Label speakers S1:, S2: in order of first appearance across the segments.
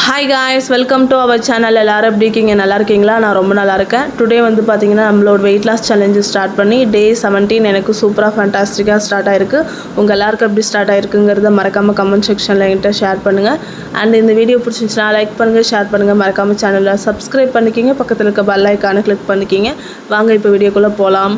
S1: Hi guys, welcome to our channel. எல்லோரும் எப்படி இருக்கீங்க? நல்லா இருக்கீங்களா? நான் ரொம்ப நல்லா இருக்கேன். டுடே வந்து பார்த்தீங்கன்னா நம்மளோட வெயிட் லாஸ் சேலஞ்சு ஸ்டார்ட் பண்ணி டே 17 எனக்கு சூப்பராக ஃபேண்டாஸ்டிக்காக ஸ்டார்ட் ஆயிருக்கு. உங்கள் எல்லாருக்கும் எப்படி ஸ்டார்ட் ஆயிருக்குங்கிறத மறக்காமல் கமெண்ட் செக்ஷனில் என்கிட்ட ஷேர் பண்ணுங்கள். அண்ட் இந்த வீடியோ பிடிச்சிருந்துச்சுன்னா லைக் பண்ணுங்கள், ஷேர் பண்ணுங்கள், மறக்காமல் சேனலில் சப்ஸ்கிரைப் பண்ணிக்கிங்க, பக்கத்தில் இருக்க பெல் ஐக்கானை கிளிக் பண்ணிக்கிங்க. வாங்க இப்போ வீடியோக்குள்ளே போகலாம்.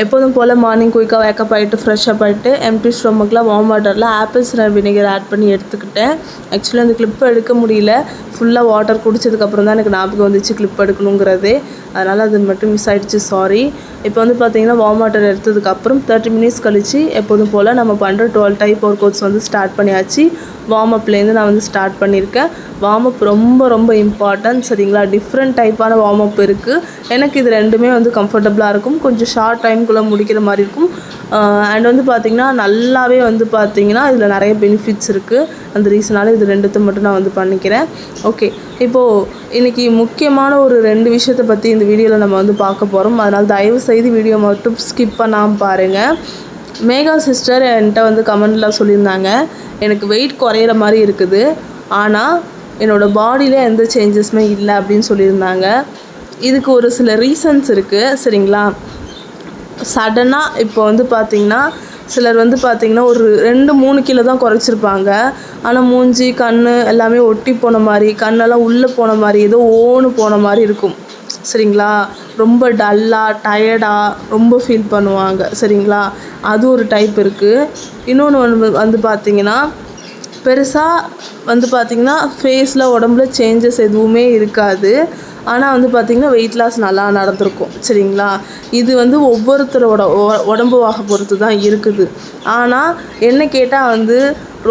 S1: எப்போதும் போல் மார்னிங் குயிக்காக வேக்கப் ஆகிட்டு ஃப்ரெஷ்ஷப் ஆகிட்டு எம்டி ஸ்டொமக்கில் வார்ம் வாட்டரில் ஆப்பிள் சிடர் வினிகர் ஆட் பண்ணி எடுத்துக்கிட்டேன். ஆக்சுவலி அந்த கிளிப்பை எடுக்க முடியல. ஃபுல்லாக வாட்டர் குடிச்சதுக்கப்புறம் தான் எனக்கு ஞாபகம் வந்துச்சு கிளிப் எடுக்கணுங்கிறதே. அதனால் அது மட்டும் மிஸ் ஆகிடுச்சு, சாரி. இப்போ வந்து பார்த்திங்கன்னா வார்ம் வாட்டர் எடுத்ததுக்கப்புறம் 30 மினிட்ஸ் கழித்து எப்போதும் போல் நம்ம பண்ணுற 12 டைப் ஒர்க் அவுட்ஸ் வந்து ஸ்டார்ட் பண்ணியாச்சு. வார்ம் அப்லேருந்து நான் வந்து ஸ்டார்ட் பண்ணியிருக்கேன். வார்ம் அப் ரொம்ப ரொம்ப இம்பார்ட்டன்ட், சரிங்களா? டிஃப்ரெண்ட் டைப்பான வார்ம் அப் இருக்குது. எனக்கு இது ரெண்டுமே வந்து கம்ஃபர்டபுளாக இருக்கும். கொஞ்சம் ஷார்ட் டைம்குள்ளே முடிக்கிற மாதிரி இருக்கும். அண்ட் வந்து பார்த்திங்கன்னா நல்லாவே வந்து பார்த்திங்கன்னா இதில் நிறைய பெனிஃபிட்ஸ் இருக்குது. அந்த ரீசனால் இது ரெண்டுத்தை மட்டும் நான் வந்து பண்ணிக்கிறேன். ஓகே, இப்போது இன்றைக்கி முக்கியமான ஒரு 2 விஷயத்தை பற்றி இந்த வீடியோவில் நம்ம வந்து பார்க்க போகிறோம். அதனால் தயவு செய்து வீடியோ மட்டும் ஸ்கிப் பண்ணாமல் பாருங்கள். மேகா சிஸ்டர் என்கிட்ட வந்து கமெண்டில் சொல்லியிருந்தாங்க, எனக்கு வெயிட் குறையிற மாதிரி இருக்குது, ஆனால் என்னோடய பாடியில் எந்த சேஞ்சஸுமே இல்லை அப்படின்னு சொல்லியிருந்தாங்க. இதுக்கு ஒரு சில ரீசன்ஸ் இருக்குது, சரிங்களா? சடனாக இப்போ வந்து பார்த்திங்கன்னா சிலர் வந்து பார்த்திங்கன்னா ஒரு 2-3 கிலோ தான் குறைச்சிருப்பாங்க. ஆனால் மூஞ்சி கண் எல்லாமே ஒட்டி போன மாதிரி, கண்ணெல்லாம் உள்ளே போன மாதிரி, ஏதோ ஓன்னு போன மாதிரி இருக்கும், சரிங்களா? ரொம்ப டல்லாக டயர்டாக ரொம்ப ஃபீல் பண்ணுவாங்க, சரிங்களா? அது ஒரு டைப் இருக்குது. இன்னொன்று வந்து பார்த்திங்கன்னா பெருசாக வந்து பார்த்திங்கன்னா ஃபேஸில் உடம்புல சேஞ்சஸ் எதுவுமே இருக்காது. ஆனால் வந்து பார்த்திங்கன்னா வெயிட் லாஸ் நல்லா நடந்திருக்கும், சரிங்களா? இது வந்து ஒவ்வொருத்தரோட உடம்பு வாக பொறுத்து தான் இருக்குது. ஆனால் என்ன கேட்டால் வந்து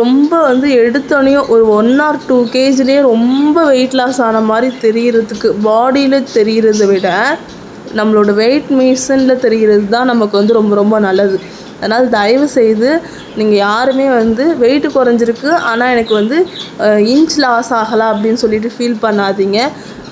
S1: ரொம்ப வந்து எடுத்தோடனே ஒரு 1 or 2 kgலேயே ரொம்ப வெயிட் லாஸ் ஆன மாதிரி தெரிகிறதுக்கு பாடியில் தெரிகிறத விட நம்மளோட வெயிட் மிஷனில் தெரிகிறது தான் நமக்கு வந்து ரொம்ப ரொம்ப நல்லது. அதனால் தயவு செய்து நீங்கள் யாருமே வந்து வெயிட்டு குறைஞ்சிருக்கு ஆனால் எனக்கு வந்து இன்ச் லாஸ் ஆகலாம் அப்படின்னு சொல்லிட்டு ஃபீல் பண்ணாதீங்க.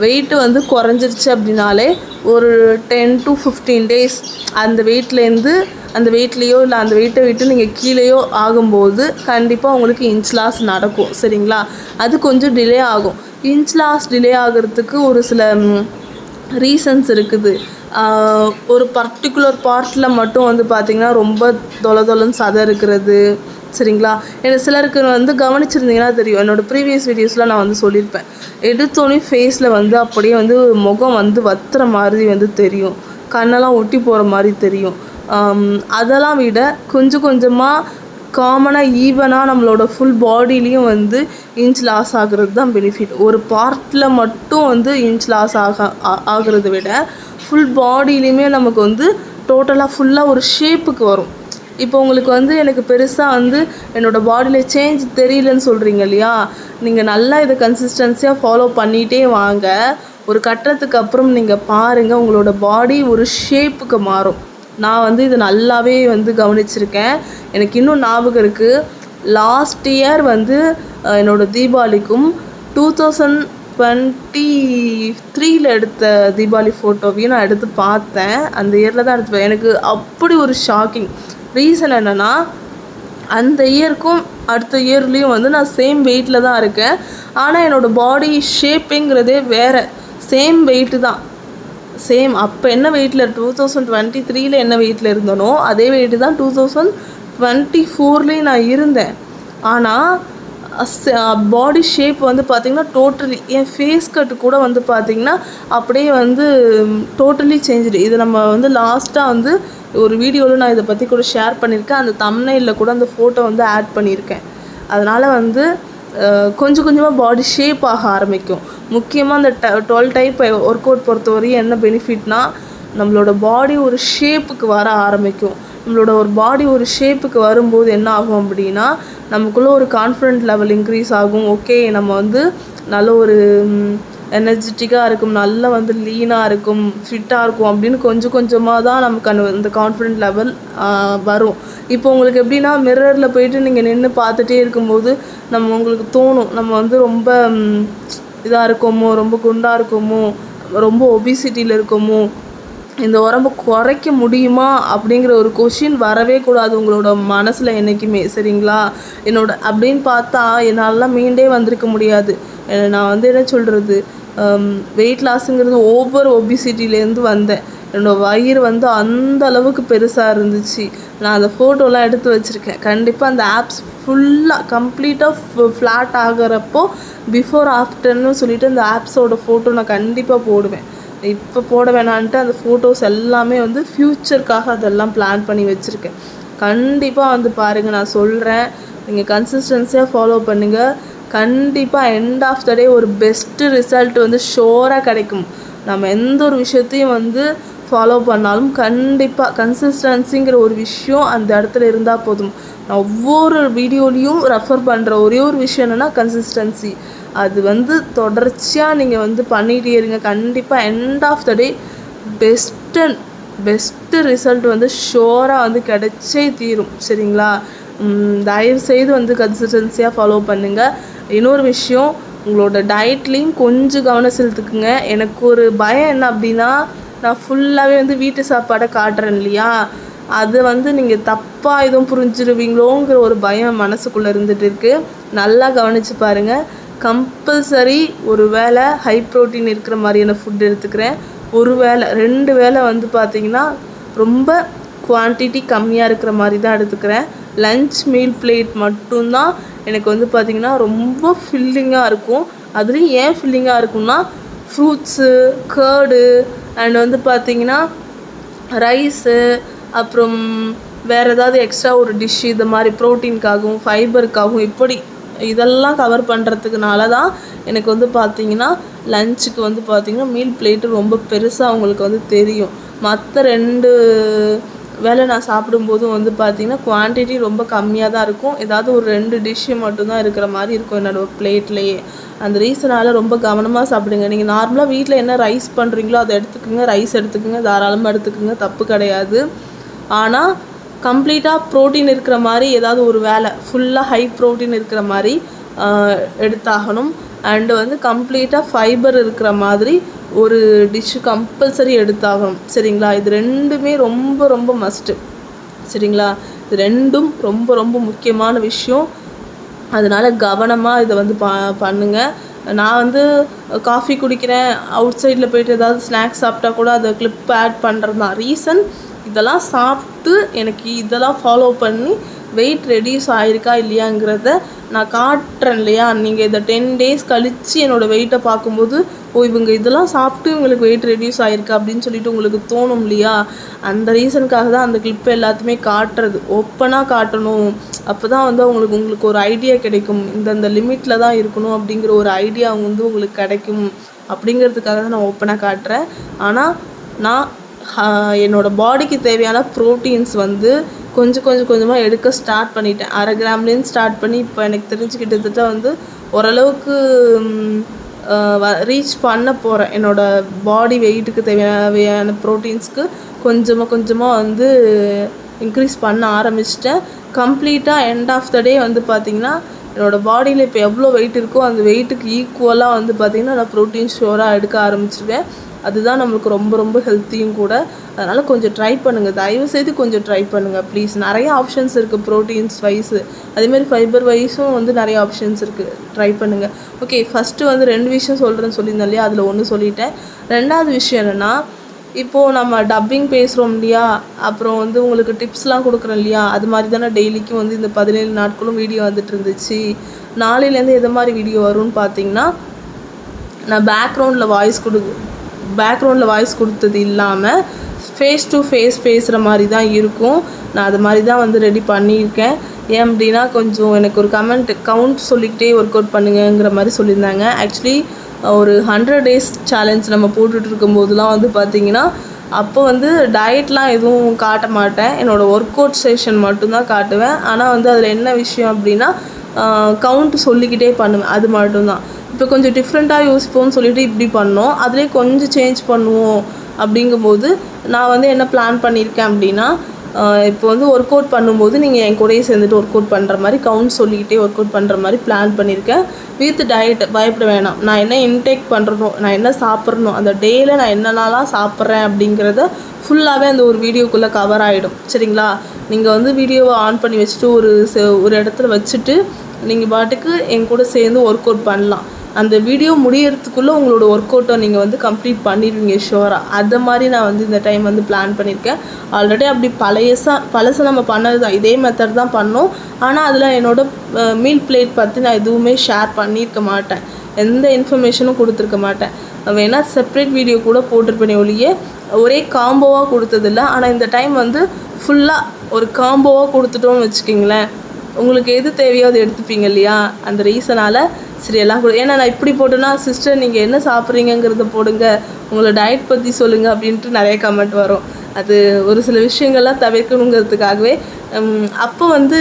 S1: வெயிட்டு வந்து குறைஞ்சிருச்சு அப்படின்னாலே ஒரு 10 to 15 days அந்த வெயிட்லேருந்து அந்த வெயிட்லேயோ இல்லை அந்த வெயிட்டை விட்டு நீங்கள் கீழேயோ ஆகும்போது கண்டிப்பாக உங்களுக்கு இன்ச் லாஸ் நடக்கும், சரிங்களா? அது கொஞ்சம் டிலே ஆகும். இன்ச் லாஸ் டிலே ஆகிறதுக்கு ஒரு சில ரீசன்ஸ் இருக்குது. ஒரு பர்டிகுலர் பார்ட்டில் மட்டும் வந்து பார்த்திங்கன்னா ரொம்ப தொலைன்னு சதை இருக்கிறது, சரிங்களா? எனக்கு சிலருக்கு வந்து கவனிச்சிருந்தீங்கன்னா தெரியும், என்னோடய ப்ரீவியஸ் வீடியோஸில் நான் வந்து சொல்லியிருப்பேன். எடுத்தோடனே ஃபேஸில் வந்து அப்படியே வந்து முகம் வந்து வத்துற மாதிரி வந்து தெரியும், கண்ணெல்லாம் ஒட்டி போகிற மாதிரி தெரியும். அதெல்லாம் விட கொஞ்சம் கொஞ்சமாக காமனாக ஈவனாக நம்மளோட ஃபுல் பாடியிலையும் வந்து இன்ச் லாஸ் ஆகிறது தான் பெனிஃபிட். ஒரு பார்ட்டில் மட்டும் வந்து இன்ச் லாஸ் ஆகிறத விட ஃபுல் பாடியிலையுமே நமக்கு வந்து டோட்டலாக ஃபுல்லாக ஒரு ஷேப்புக்கு வரும். இப்போ உங்களுக்கு வந்து எனக்கு பெருசாக வந்து என்னோடய பாடியில் சேஞ்ச் தெரியலன்னு சொல்கிறீங்க இல்லையா? நீங்கள் நல்லா இதை கன்சிஸ்டன்சியாக ஃபாலோ பண்ணிகிட்டே வாங்க. ஒரு கட்டத்துக்கு அப்புறம் நீங்கள் பாருங்கள், உங்களோட பாடி ஒரு ஷேப்புக்கு மாறும். நான் வந்து இது நல்லாவே வந்து கவனிச்சிருக்கேன். எனக்கு இன்னும் ஞாபகம் இருக்குது. லாஸ்ட் இயர் வந்து என்னோடய தீபாவளிக்கும் 2023 எடுத்த தீபாவளி ஃபோட்டோவையும் நான் எடுத்து பார்த்தேன். அந்த இயரில் தான் எடுத்துப்பேன். எனக்கு அப்படி ஒரு ஷாக்கிங். ரீசன் என்னென்னா, அந்த இயருக்கும் அடுத்த இயர்லேயும் வந்து நான் சேம் வெயிட்டில் தான் இருக்கேன். ஆனால் என்னோடய பாடி ஷேப்புங்கிறதே வேறு. சேம் வெயிட்டு தான், சேம். அப்போ என்ன வெயிட்டில் 2023 என்ன வெயிட்டில் இருந்தனோ அதே வெயிட்டு தான் 2024 நான் இருந்தேன். ஆனால் பாடி ஷேப் வந்து பார்த்திங்கன்னா டோட்டலி, என் ஃபேஸ் கட்டு கூட வந்து பார்த்திங்கன்னா அப்படியே வந்து டோட்டலி சேஞ்சுடு. இது நம்ம வந்து லாஸ்ட்டாக வந்து ஒரு வீடியோவில் நான் இதை பற்றி கூட ஷேர் பண்ணியிருக்கேன். அந்த தம்ப்நெயிலில் கூட அந்த ஃபோட்டோ வந்து ஆட் பண்ணியிருக்கேன். அதனால் வந்து கொஞ்சம் கொஞ்சமாக பாடி ஷேப் ஆக ஆரம்பிக்கும். முக்கியமாக அந்த 12 டைப் ஒர்க் அவுட் பொறுத்தவரையும் என்ன பெனிஃபிட்னா, நம்மளோட பாடி ஒரு ஷேப்புக்கு வர ஆரம்பிக்கும். நம்மளோட ஒரு பாடி ஒரு ஷேப்புக்கு வரும்போது என்ன ஆகும் அப்படின்னா, நமக்குள்ளே ஒரு கான்ஃபிடென்ட் லெவல் இன்க்ரீஸ் ஆகும். ஓகே, நம்ம வந்து நல்ல ஒரு எனர்ஜெட்டிக்காக இருக்கும், நல்லா வந்து லீனாக இருக்கும், ஃபிட்டாக இருக்கும் அப்படின்னு கொஞ்சம் கொஞ்சமாக தான் நமக்கு அந்த கான்ஃபிடென்ட் லெவல் வரும். இப்போ உங்களுக்கு எப்படின்னா, மிரரில் போயிட்டு நீங்கள் நின்று பார்த்துட்டே இருக்கும்போது உங்களுக்கு தோணும், நம்ம வந்து ரொம்ப இதாக இருக்கோமோ, ரொம்ப குண்டாக இருக்கோமோ, ரொம்ப ஒபிசிட்டியில் இருக்கோமோ, இந்த உடம்பை குறைக்க முடியுமா அப்படிங்கிற ஒரு கொஷின் வரவே கூடாது உங்களோட மனசில் என்றைக்குமே, சரிங்களா? அப்படின்னு பார்த்தா என்னாலலாம் மீண்டே வந்திருக்க முடியாது. நான் வந்து என்ன சொல்கிறது, வெயிட் லாஸுங்கிறது ஓவர் ஒபிசிட்டிலேருந்து வந்தேன். என்னோடய வயிறு வந்து அந்த அளவுக்கு பெருசாக இருந்துச்சு. நான் அந்த ஃபோட்டோலாம் எடுத்து வச்சுருக்கேன். கண்டிப்பாக அந்த ஆப்ஸ் ஃபுல்லாக கம்ப்ளீட்டாக ஃப்ளாட் ஆகிறப்போ பிஃபோர் ஆஃப்டர்னு சொல்லிவிட்டு அந்த ஆப்ஸோட ஃபோட்டோ நான் கண்டிப்பாக போடுவேன். இப்போ போட வேணான்ட்டு அந்த ஃபோட்டோஸ் எல்லாமே வந்து ஃப்யூச்சருக்காக அதெல்லாம் பிளான் பண்ணி வச்சுருக்கேன். கண்டிப்பாக வந்து பாருங்கள், நான் சொல்கிறேன், நீங்கள் கன்சிஸ்டன்சியாக ஃபாலோ பண்ணுங்கள். கண்டிப்பாக எண்ட் ஆஃப் த டே ஒரு பெஸ்ட்டு ரிசல்ட் வந்து ஷோராக கிடைக்கும். நம்ம எந்த ஒரு விஷயத்தையும் வந்து ஃபாலோ பண்ணாலும் கண்டிப்பாக கன்சிஸ்டன்சிங்கிற ஒரு விஷயம் அந்த இடத்துல இருந்தால் போதும். நான் ஒவ்வொரு வீடியோலையும் ரெஃபர் பண்ணுற ஒரே ஒரு விஷயம் என்னென்னா கன்சிஸ்டன்சி. அது வந்து தொடர்ச்சியாக நீங்கள் வந்து பண்ணிகிட்டே இருங்க. கண்டிப்பாக end of the day best result வந்து ஷோராக வந்து கிடைச்சே தீரும். சரிங்களா? தயவுசெய்து வந்து கன்சிஸ்டன்சியாக ஃபாலோ பண்ணுங்கள். இன்னொரு விஷயம், உங்களோட டயட்லேயும் கொஞ்சம் கவனம் செலுத்துக்குங்க. எனக்கு ஒரு பயம் என்ன அப்படின்னா, நான் ஃபுல்லாகவே வந்து வீட்டு சாப்பாடை காட்டுறேன் இல்லையா, அது வந்து நீங்கள் தப்பாக எதுவும் புரிஞ்சிருவீங்களோங்கிற ஒரு பயம் மனசுக்குள்ளே இருந்துகிட்டு இருக்குது. நல்லா கவனித்து பாருங்கள். கம்பல்சரி ஒரு வேளை ஹை ப்ரோட்டீன் இருக்கிற மாதிரியான ஃபுட் எடுத்துக்கிறேன். ஒரு வேளை 2 வேளை வந்து பார்த்திங்கன்னா ரொம்ப குவான்டிட்டி கம்மியாக இருக்கிற மாதிரி தான் எடுத்துக்கிறேன். லன்ச் மீல் பிளேட் மட்டும்தான் எனக்கு வந்து பார்த்திங்கன்னா ரொம்ப ஃபில்லிங்காக இருக்கும். அதுலேயும் ஏன் ஃபில்லிங்காக இருக்கும்னா, ஃப்ரூட்ஸு, கர்டு அண்ட் வந்து பார்த்திங்கன்னா ரைஸு, அப்புறம் வேறு ஏதாவது எக்ஸ்ட்ரா ஒரு டிஷ்ஷு, இது மாதிரி ப்ரோட்டீனுக்காகவும் ஃபைபருக்காகவும் இப்படி இதெல்லாம் கவர் பண்ணுறதுக்குனால தான் எனக்கு வந்து பார்த்திங்கன்னா லஞ்சுக்கு வந்து பார்த்திங்கன்னா மீல் பிளேட்டு ரொம்ப பெருசாக அவங்களுக்கு வந்து தெரியும். மற்ற 2 வேளை நான் சாப்பிடும்போதும் வந்து பார்த்திங்கன்னா குவான்டிட்டி ரொம்ப கம்மியாக தான் இருக்கும். ஏதாவது ஒரு 2 டிஷ்ஷு மட்டும்தான் இருக்கிற மாதிரி இருக்கும் என்னோடய பிளேட்லேயே. அந்த ரீசனால் ரொம்ப கவனமாக சாப்பிடுங்க. நீங்கள் நார்மலாக வீட்டில் என்ன ரைஸ் பண்ணுறீங்களோ அதை எடுத்துக்கோங்க, ரைஸ் எடுத்துக்கோங்க, தாராளமாக எடுத்துக்கோங்க, தப்பு கிடையாது. ஆனால் கம்ப்ளீட்டாக ப்ரோட்டீன் இருக்கிற மாதிரி ஏதாவது ஒரு வேளை ஃபுல்லாக ஹை ப்ரோட்டீன் இருக்கிற மாதிரி எடுத்தாகணும். அண்டு வந்து கம்ப்ளீட்டாக ஃபைபர் இருக்கிற மாதிரி ஒரு டிஷ்ஷு கம்பல்சரி எடுத்தாகணும். சரிங்களா? இது 2மே ரொம்ப ரொம்ப மஸ்ட்டு. சரிங்களா? இது 2ம் ரொம்ப ரொம்ப முக்கியமான விஷயம். அதனால் கவனமாக இதை வந்து பண்ணுங்கள். நான் வந்து காஃபி குடிக்கிறேன், அவுட் சைடில் போய்ட்டு ஏதாவது ஸ்நாக்ஸ் சாப்பிட்டா கூட அதை கிளிப் ஆட் பண்ணுறது தான் ரீசன். இதெல்லாம் சாப்பிட்டு எனக்கு இதெல்லாம் ஃபாலோ பண்ணி வெயிட் ரெடியூஸ் ஆகிருக்கா இல்லையாங்கிறத நான் காட்டுறேன் இல்லையா. நீங்கள் இதை 10 days கழித்து என்னோடய வெயிட்டை பார்க்கும்போது, இவங்க இதெல்லாம் சாப்பிட்டு இவங்களுக்கு வெயிட் ரெடியூஸ் ஆகிருக்கா அப்படின்னு சொல்லிட்டு உங்களுக்கு தோணும் இல்லையா. அந்த ரீசனுக்காக தான் அந்த கிளிப்பை எல்லாத்தையுமே காட்டுறது, ஓப்பனாக காட்டணும். அப்போ தான் வந்து உங்களுக்கு ஒரு ஐடியா கிடைக்கும். இந்த லிமிட்டில் தான் இருக்கணும் அப்படிங்கிற ஒரு ஐடியா வந்து உங்களுக்கு கிடைக்கும். அப்படிங்கிறதுக்காக தான் நான் ஓப்பனாக காட்டுறேன். ஆனால் நான் என்னோடய பாடிக்கு தேவையான ப்ரோட்டீன்ஸ் வந்து கொஞ்சமாக எடுக்க ஸ்டார்ட் பண்ணிட்டேன். 1/2 கிராம்லேருந்து ஸ்டார்ட் பண்ணி இப்போ எனக்கு தெரிஞ்சு கிட்டத்தட்ட வந்து ஓரளவுக்கு ரீச் பண்ண போகிறேன். என்னோடய பாடி வெயிட்டுக்கு தேவையான ப்ரோட்டீன்ஸ்க்கு கொஞ்சமாக வந்து இன்க்ரீஸ் பண்ண ஆரம்பிச்சிட்டேன். கம்ப்ளீட்டாக எண்ட் ஆஃப் த டே வந்து பார்த்திங்கன்னா என்னோடய பாடியில் இப்போ எவ்வளோ வெயிட் இருக்கோ அந்த வெயிட்டுக்கு ஈக்குவலாக வந்து பார்த்திங்கன்னா நான் ப்ரோட்டீன் ஷோராக எடுக்க ஆரம்பிச்சிடுவேன். அதுதான் நம்மளுக்கு ரொம்ப ரொம்ப ஹெல்த்தியும் கூட. அதனால் கொஞ்சம் ட்ரை பண்ணுங்கள், தயவுசெய்து கொஞ்சம் ட்ரை பண்ணுங்கள் ப்ளீஸ். நிறைய ஆப்ஷன்ஸ் இருக்குது ப்ரோட்டீன்ஸ் வைஸு, அதேமாதிரி ஃபைபர் வைஸும் வந்து நிறைய ஆப்ஷன்ஸ் இருக்குது, ட்ரை பண்ணுங்கள். ஓகே, ஃபஸ்ட்டு வந்து 2 விஷயம் சொல்கிறேன்னு சொல்லியிருந்தேன் இல்லையா, அதில் 1 சொல்லிட்டேன். 2வது விஷயம் என்னென்னா, இப்போது நம்ம டப்பிங் பேசுகிறோம் இல்லையா, அப்புறம் வந்து உங்களுக்கு டிப்ஸ்லாம் கொடுக்குறோம் இல்லையா, அது மாதிரி தானே டெய்லிக்கும் வந்து இந்த 17 நாட்களும் வீடியோ வந்துட்டு இருந்துச்சு. நாளையிலேருந்து எது மாதிரி வீடியோ வரும்னு பார்த்தீங்கன்னா, நான் பேக்ரவுண்டில் வாய்ஸ் கொடுத்தது இல்லாமல் ஃபேஸ் டு ஃபேஸ் பேசுகிற மாதிரி தான் இருக்கும். நான் அது மாதிரி தான் வந்து ரெடி பண்ணியிருக்கேன். ஏன் அப்படின்னா, கொஞ்சம் எனக்கு ஒரு கவுண்ட் சொல்லிக்கிட்டே ஒர்க் அவுட் பண்ணுங்கிற மாதிரி சொல்லியிருந்தாங்க. ஆக்சுவலி ஒரு 100 days சேலஞ்ச் நம்ம போட்டுட்டு இருக்கும்போதெலாம் வந்து பார்த்திங்கன்னா, அப்போ வந்து டயட்லாம் எதுவும் காட்ட மாட்டேன், என்னோடய ஒர்க் அவுட் செஷன் மட்டும்தான் காட்டுவேன். ஆனால் வந்து அதில் என்ன விஷயம் அப்படின்னா, கவுண்ட் சொல்லிக்கிட்டே பண்ணுவேன், அது மட்டும்தான். இப்போ கொஞ்சம் டிஃப்ரெண்ட்டாக யோசிப்போம்னு சொல்லிட்டு இப்படி பண்ணோம், அதிலே கொஞ்சம் சேஞ்ச் பண்ணுவோம். அப்படிங்கும்போது நான் வந்து என்ன பிளான் பண்ணியிருக்கேன் அப்படின்னா, இப்போ வந்து ஒர்க் அவுட் பண்ணும்போது நீங்கள் என் கூடயே சேர்ந்துட்டு ஒர்க் அவுட் பண்ணுற மாதிரி கவுண்ட் சொல்லிக்கிட்டே ஒர்க் அவுட் பண்ணுற மாதிரி பிளான் பண்ணியிருக்கேன். வித் டயட், பயப்பட வேணாம். நான் என்ன இன்டேக் பண்ணுறனோ, நான் என்ன சாப்பிட்றனோ, அந்த டேயில் நான் என்னென்னலாம் சாப்பிட்றேன் அப்படிங்கிறத ஃபுல்லாகவே அந்த ஒரு வீடியோக்குள்ளே கவர் ஆகிடும். சரிங்களா? நீங்கள் வந்து வீடியோவை ஆன் பண்ணி வச்சுட்டு ஒரு இடத்துல வச்சுட்டு நீங்கள் பாட்டுக்கு என் கூட சேர்ந்து ஒர்க் அவுட் பண்ணலாம். அந்த வீடியோ முடியறதுக்குள்ளே உங்களோட ஒர்க் அவுட்டை நீங்கள் வந்து கம்ப்ளீட் பண்ணிடுவீங்க ஷுவராக. அது மாதிரி நான் வந்து இந்த டைம் வந்து பிளான் பண்ணியிருக்கேன். ஆல்ரெடி அப்படி பழசை நம்ம பண்ணது தான், இதே மெத்தட் தான் பண்ணோம். ஆனால் அதில் என்னோடய மீல் பிளேட் பற்றி நான் எதுவுமே ஷேர் பண்ணியிருக்க மாட்டேன், எந்த இன்ஃபர்மேஷனும் கொடுத்துருக்க மாட்டேன். வேணால் செப்ரேட் வீடியோ கூட போட்டிருப்பேனே ஒழிய ஒரே காம்போவாக கொடுத்ததில்ல. ஆனால் இந்த டைம் வந்து ஃபுல்லாக ஒரு காம்போவாக கொடுத்துட்டோன்னு வச்சுக்கிங்களேன், உங்களுக்கு எது தேவையோ அதை எடுத்துப்பீங்க இல்லையா? அந்த ரீசனால் சரி எல்லாம் ஏன்னா நான் இப்படி போட்டேன்னா, சிஸ்டர் நீங்கள் என்ன சாப்பிட்றீங்கிறத போடுங்க, உங்களை டயட் பற்றி சொல்லுங்கள் அப்படின்ட்டு நிறைய கமெண்ட் வரும். அது ஒரு சில விஷயங்கள்லாம் தவிர்க்கணுங்கிறதுக்காகவே அப்போ வந்து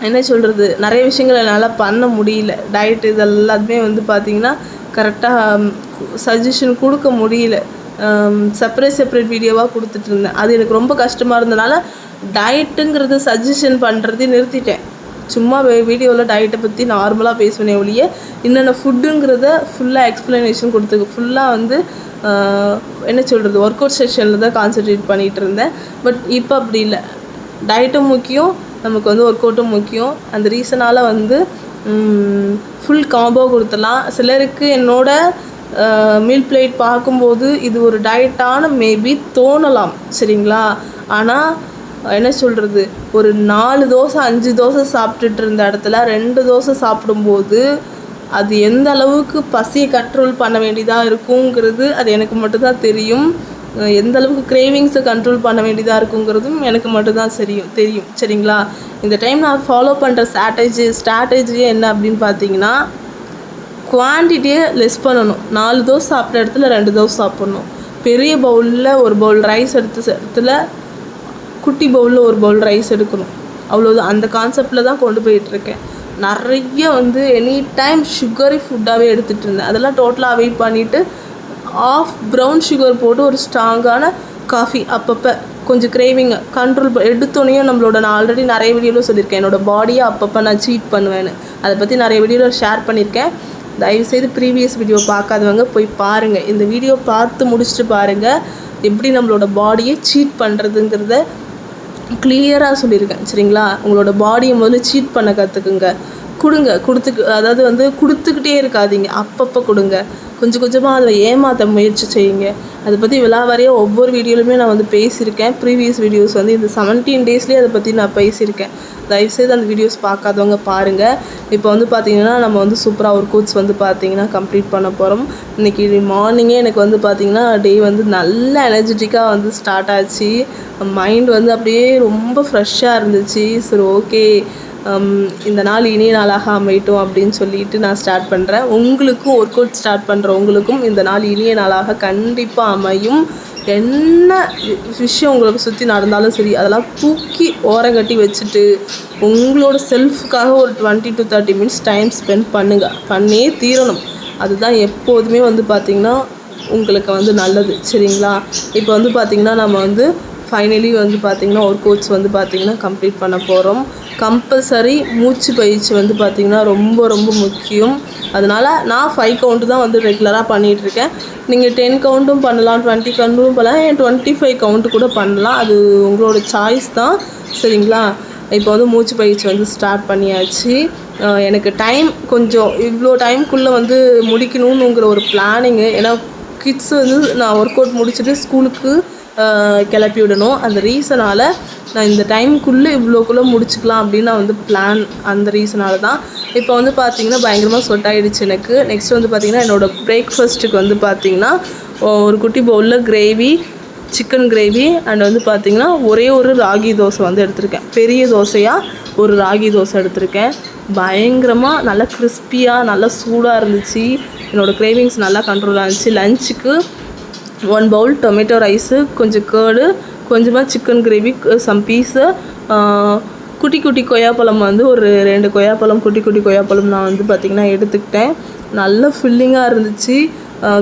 S1: என்ன சொல்கிறது, நிறைய விஷயங்கள் என்னால் பண்ண முடியல. டயட் இதெல்லாத்துமே வந்து பார்த்திங்கன்னா கரெக்டாக சஜஷன் கொடுக்க முடியல. செப்பரேட் வீடியோவாக கொடுத்துட்டு இருந்தேன். அது எனக்கு ரொம்ப கஷ்டமாக இருந்தனால டயட்டுங்கிறது சஜஷன் பண்ணுறதே நிறுத்திட்டேன். சும்மா வீடியோவில் டயட்டை பற்றி நார்மலாக பேசுவேனே ஒழிய என்னென்ன ஃபுட்டுங்கிறத ஃபுல்லாக எக்ஸ்ப்ளனேஷன் கொடுத்துருக்கு. ஃபுல்லாக வந்து என்ன சொல்கிறது, ஒர்க் அவுட் செஷனில் தான் கான்சன்ட்ரேட் பண்ணிகிட்டு இருந்தேன். பட் இப்போ அப்படி இல்லை, டயட்டும் முக்கியம், நமக்கு வந்து ஒர்க் அவுட்டும் முக்கியம். அந்த ரீசனால் வந்து ஃபுல் காம்போ கொடுத்துடலாம். சிலருக்கு என்னோட மீல் பிளேட் பார்க்கும்போது இது ஒரு டயட்டான மேபி தோணலாம், சரிங்களா? ஆனால் என்ன சொல்கிறது, ஒரு 4 தோசை 5 தோசை சாப்பிட்டுட்டு இருந்த இடத்துல 2 தோசை சாப்பிடும்போது அது எந்த அளவுக்கு பசியை கண்ட்ரோல் பண்ண வேண்டியதாக இருக்குங்கிறது அது எனக்கு மட்டும்தான் தெரியும். எந்த அளவுக்கு கிரேவிங்ஸை கண்ட்ரோல் பண்ண வேண்டியதாக இருக்குங்கிறதும் எனக்கு மட்டும்தான் தெரியும், சரிங்களா? இந்த டைம் நான் ஃபாலோ பண்ணுற ஸ்ட்ராட்டஜியே என்ன அப்படின்னு பார்த்தீங்கன்னா, குவான்டிட்டியை லெஸ் பண்ணணும். 4 தோசை சாப்பிட்ற இடத்துல 2 தோசை சாப்பிட்ணும். பெரிய பவுலில் ஒரு பவுல் ரைஸ் இடத்துல குட்டி பவுலில் ஒரு பவுல் ரைஸ் எடுக்கணும், அவ்வளோதான். அந்த கான்செப்டில் தான் கொண்டு போயிட்டுருக்கேன். நிறைய வந்து எனி டைம் சுகரி ஃபுட்டாகவே எடுத்துகிட்டு இருந்தேன். அதெல்லாம் டோட்டலாக அவாய்ட் பண்ணிவிட்டு ஆஃப் ப்ரௌன் சுகர் போட்டு ஒரு ஸ்ட்ராங்கான காஃபி அப்பப்போ கொஞ்சம் கிரேவிங்கை கண்ட்ரோல் எடுத்தோனையும் நம்மளோட, நான் ஆல்ரெடி நிறைய வீடியோவில் சொல்லியிருக்கேன், என்னோடய பாடியை அப்பப்போ நான் சீட் பண்ணுவேன்னு. அதை பற்றி நிறைய வீடியோவில் ஷேர் பண்ணியிருக்கேன். தயவுசெய்து ப்ரீவியஸ் வீடியோ பார்க்காதவங்க போய் பாருங்கள். இந்த வீடியோ பார்த்து முடிச்சுட்டு பாருங்கள், எப்படி நம்மளோட பாடியை சீட் பண்ணுறதுங்கிறத கிளியராக சொல்லியிருக்கேன், சரிங்களா? உங்களோட பாடியை முதல்ல சீட் பண்ண கற்றுக்குங்க. அதாவது வந்து கொடுத்துக்கிட்டே இருக்காதீங்க, அப்பப்போ கொடுங்க. கொஞ்சம் கொஞ்சமாக அதை ஏமாற்ற முயற்சி செய்யுங்க. அதை பற்றி விலாவாரியாக ஒவ்வொரு வீடியோலையுமே நான் வந்து பேசியிருக்கேன். ப்ரீவியஸ் வீடியோஸ் வந்து இந்த 17 டேஸ்லேயே அதை பற்றி நான் பேசியிருக்கேன். தயவுசெய்து அந்த வீடியோஸ் பார்க்காதவங்க பாருங்கள். இப்போ வந்து பார்த்திங்கன்னா நம்ம வந்து சூப்பராக ஒர்க் அவுட்ஸ் வந்து பார்த்திங்கன்னா கம்ப்ளீட் பண்ண போகிறோம். இன்றைக்கி மார்னிங்கே எனக்கு வந்து பார்த்திங்கன்னா டே வந்து நல்ல எனர்ஜெட்டிக்காக வந்து ஸ்டார்ட் ஆச்சு. மைண்ட் வந்து அப்படியே ரொம்ப ஃப்ரெஷ்ஷாக இருந்துச்சு. சரி ஓகே, இந்த நாள் இனிய நாளாக அமையட்டும் அப்படின்னு சொல்லிட்டு நான் ஸ்டார்ட் பண்ணுறேன். உங்களுக்கும் ஒர்க் அவுட் ஸ்டார்ட் பண்ணுற உங்களுக்கும் இந்த நாள் இனிய நாளாக கண்டிப்பாக அமையும். என்ன விஷயம் உங்களுக்கு சுற்றி நடந்தாலும் சரி, அதெல்லாம் தூக்கி ஓரங்கட்டி வச்சுட்டு உங்களோட செல்ஃபுக்காக ஒரு 20 to 30 minutes டைம் ஸ்பெண்ட் பண்ணே தீரணும். அதுதான் எப்போதுமே வந்து பார்த்திங்கன்னா உங்களுக்கு வந்து நல்லது, சரிங்களா? இப்போ வந்து பார்த்திங்கன்னா நம்ம வந்து ஃபைனலி வந்து பார்த்திங்கன்னா ஒர்க் அவுட்ஸ் வந்து பார்த்திங்கன்னா கம்ப்ளீட் பண்ண போகிறோம். கம்பல்சரி மூச்சு பயிற்சி வந்து பார்த்திங்கன்னா ரொம்ப ரொம்ப முக்கியம். அதனால் நான் 5 கவுண்ட்டு தான் வந்து ரெகுலராக பண்ணிகிட்ருக்கேன். நீங்கள் 10 கவுண்ட்டும் பண்ணலாம், 20 கவுண்ட்டும் பண்ணலாம், 25 கவுண்ட்டு கூட பண்ணலாம். அது உங்களோட சாய்ஸ் தான், சரிங்களா? இப்போ வந்து மூச்சு பயிற்சி வந்து ஸ்டார்ட் பண்ணியாச்சு. எனக்கு டைம் கொஞ்சம் இவ்வளோ டைமுக்குள்ளே வந்து முடிக்கணுங்கிற ஒரு பிளானிங்கு. ஏன்னா கிட்ஸ் வந்து நான் ஒர்க் அவுட் முடிச்சுட்டு ஸ்கூலுக்கு கிளப்பி விடணும். அந்த ரீசனால் நான் இந்த டைமுக்குள்ளே இவ்வளோக்குள்ளே முடிச்சுக்கலாம் அப்படின்னு நான் வந்து பிளான். அந்த ரீசனால் தான் இப்போ வந்து பார்த்திங்கன்னா பயங்கரமாக ஸ்வெட் ஆகிடுச்சு எனக்கு. நெக்ஸ்ட் வந்து பார்த்திங்கன்னா என்னோடய பிரேக்ஃபாஸ்ட்டுக்கு வந்து பார்த்திங்கன்னா ஒரு குட்டி பவுலில் கிரேவி, சிக்கன் கிரேவி அண்ட் வந்து பார்த்திங்கன்னா ஒரே ஒரு ராகி தோசை வந்து எடுத்திருக்கேன். பெரிய தோசையாக ஒரு ராகி தோசை எடுத்திருக்கேன். பயங்கரமாக நல்லா கிறிஸ்பியாக நல்லா சூடாக இருந்துச்சு. என்னோடய கிரேவிங்ஸ் நல்லா கண்ட்ரோலாக இருந்துச்சு. லஞ்சுக்கு 1 பவுல் டொமேட்டோ ரைஸு, கொஞ்சம் கேர்டு, கொஞ்சமாக சிக்கன் கிரேவி, சம் பீஸு, குட்டி குட்டி கொய்யாப்பழம் வந்து ஒரு 2 கொய்யாப்பழம், குட்டி குட்டி கொய்யாப்பழம் நான் வந்து பார்த்திங்கன்னா எடுத்துக்கிட்டேன். நல்ல ஃபில்லிங்காக இருந்துச்சு.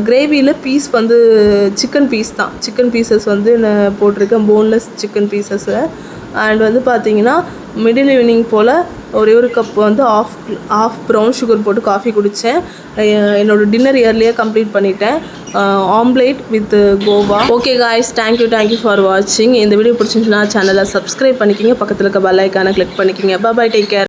S1: கிரேவியில் பீஸ் வந்து சிக்கன் பீஸ் தான், சிக்கன் பீசஸ் வந்து நான் போட்டிருக்கேன், போன்லெஸ் சிக்கன் பீசஸ்ஸு. அண்ட் வந்து பார்த்திங்கன்னா மிடில் ஈவினிங் போல் ஒரே ஒரு கப் வந்து ஆஃப் ப்ரௌன் சுகர் போட்டு காஃபி குடித்தேன். என்னோடய டின்னர் இயர்லியாக கம்ப்ளீட் பண்ணிட்டேன். Omelette with Goa. Okay guys, thank you for வாட்சிங். இந்த வீடியோ பிடிச்சிருந்துச்சுன்னா சேனலை சப்ஸ்கிரைப் பண்ணிக்கிங்க, பக்கத்தில் இருக்க பெல் ஐக்கானை கிளிக் பண்ணிக்கிங்க. பாய், டேக் கேர்.